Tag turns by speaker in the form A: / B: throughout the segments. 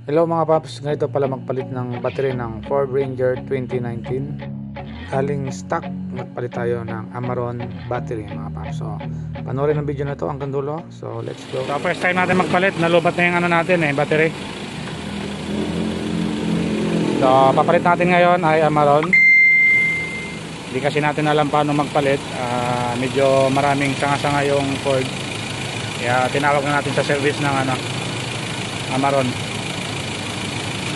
A: Hello mga paps, ganito pala magpalit ng battery ng Ford Ranger 2019. Galing stock, nagpalit tayo ng Amaron battery mga paps. So, panoorin ang video na to hanggang dulo. So, let's go. So, first time natin magpalit, nalubat na yung ano natin battery. So, papalit natin ngayon ay Amaron. Hindi kasi natin alam paano magpalit. Medyo maraming sanga-sanga yung Ford. Kaya tinawag na natin sa service ng Amaron.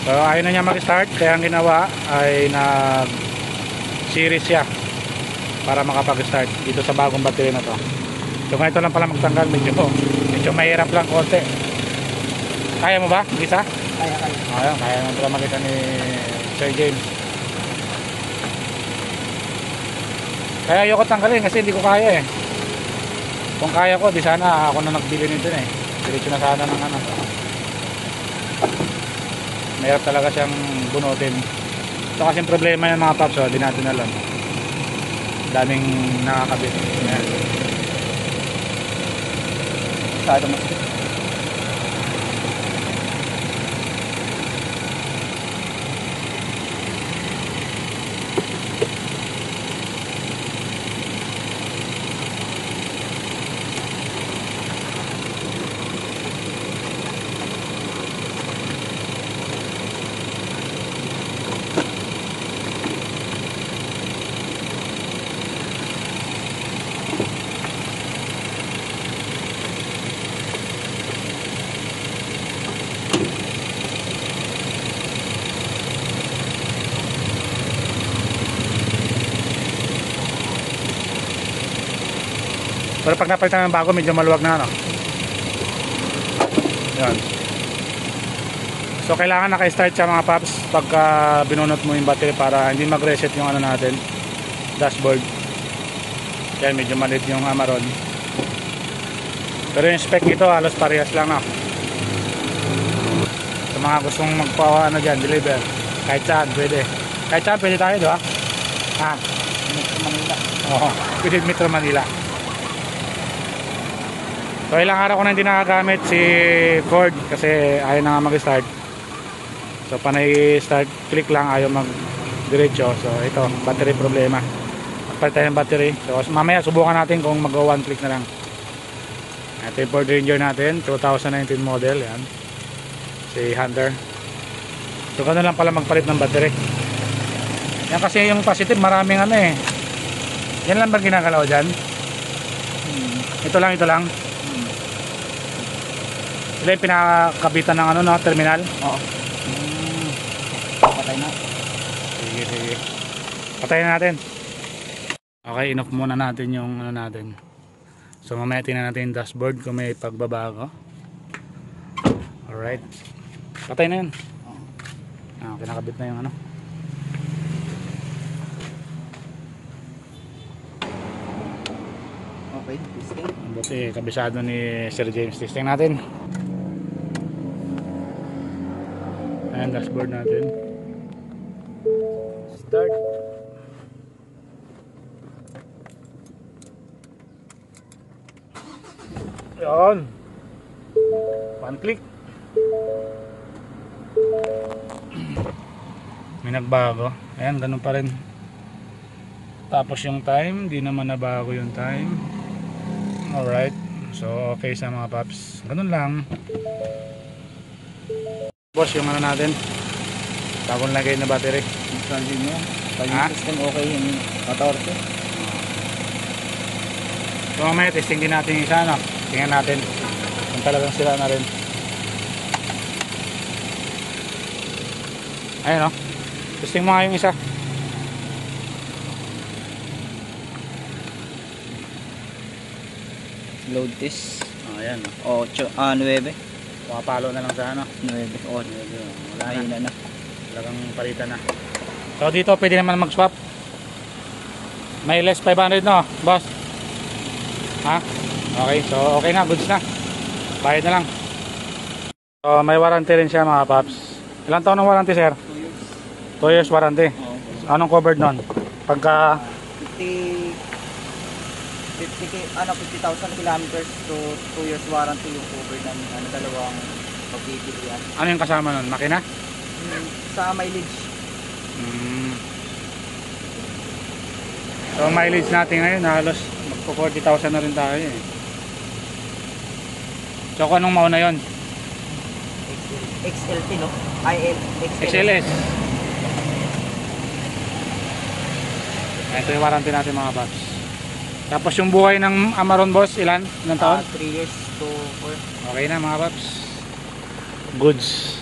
A: So ayaw na niya mag-start, kaya ang ginawa ay nag-series siya para makapag-start dito sa bagong battery na to. So ganito lang pala magtanggal, medyo mahirap lang konti. Kaya mo ba? Mag-isa?
B: Kaya.
A: Kaya naman pala mag-isa ni Sir James. Kaya ayoko tanggalin kasi hindi ko kaya eh. Kung kaya ko, di sana ako na nagbili nito eh. Diretso na sana ng mahirap talaga siyang bunutin. Ito kasi problema yung mga paps, di natin alam. Daming nakakabit. Ayan.
B: Masyado mas.
A: Pero pag napalitan ng bago, medyo maluwag na yan. So kailangan naka-start siya mga paps pagka binunot mo yung battery para hindi mag-reset yung natin, dashboard. Yan, medyo maliit yung Amaron. Pero yung spec nito halos parehas lang sa mga gustong magpa dyan, deliver kahit saan pwede. Kahit saan pwede tayo, diba?
B: Metro Manila.
A: Oo, pwede Metro Manila. So ilang araw ko na hindi nakagamit si Ford kasi ayaw na nga mag-start. So panay start click lang, ayaw mag-diretso. So ito, battery problema. Magpalit tayo ng battery. So mamaya subukan natin kung mag-go one click na lang. Ito yung Ford Ranger natin, 2019 model. Yan, si Hunter. So ganoon lang pala magpalit ng battery. Yan kasi yung positive maraming yan lang ba ginagalaw dyan? Ito lang. Sila yung pinakabitan ng terminal?
B: Oo. Patay na.
A: Sige. Patayin na natin. Okay, inoff muna natin yung natin. So mamaya tingnan natin yung dashboard kung may pagbabago. Alright. Patay na yun. Kinakabit na yung
B: Okay, testing.
A: Buti kabisado ni Sir James. Testing natin. Ayan, dashboard natin. Start. Yun. One click. May nagbago. Ayan, ganun pa rin. Tapos yung time, di naman nabago yung time. Alright. So okay sa mga paps. Ganun lang. Boss, yung natin, bagong lagay na battery.
B: Sabi mo, pag yung system okay yun, katorte.
A: So mamaya testing din natin yung isa, tingnan natin kung talagang sila na rin. Ayun testing mo nga yung isa.
B: Load test.
A: Ayan
B: 9.
A: Pumapalo na lang sa
B: 9. 8.
A: Wala na.
B: Mahina na.
A: Talagang palitan na. So dito pwede naman mag-swap. May less 500 boss. Okay, so okay na, goods na. Bayad na lang. So may warranty rin siya mga paps. Ilang taon ng warranty, sir? 2 years warranty. Anong covered nun? Pagka
B: 50,000 kilometers to 2 years warranty yung cover ng dalawang Pagpipili yan.
A: Ano yung kasama nun? Makina?
B: Sa mileage.
A: So mileage natin ngayon halos magpo 40,000 na rin tayo eh. So kung anong mauna yun?
B: XLT no?
A: XLS. Ito yung warranty natin mga boss. Tapos yung buhay ng Amaron boss, ilan? Ilang taon?
B: 3 years to 4.
A: Okay na mga boss. Goods.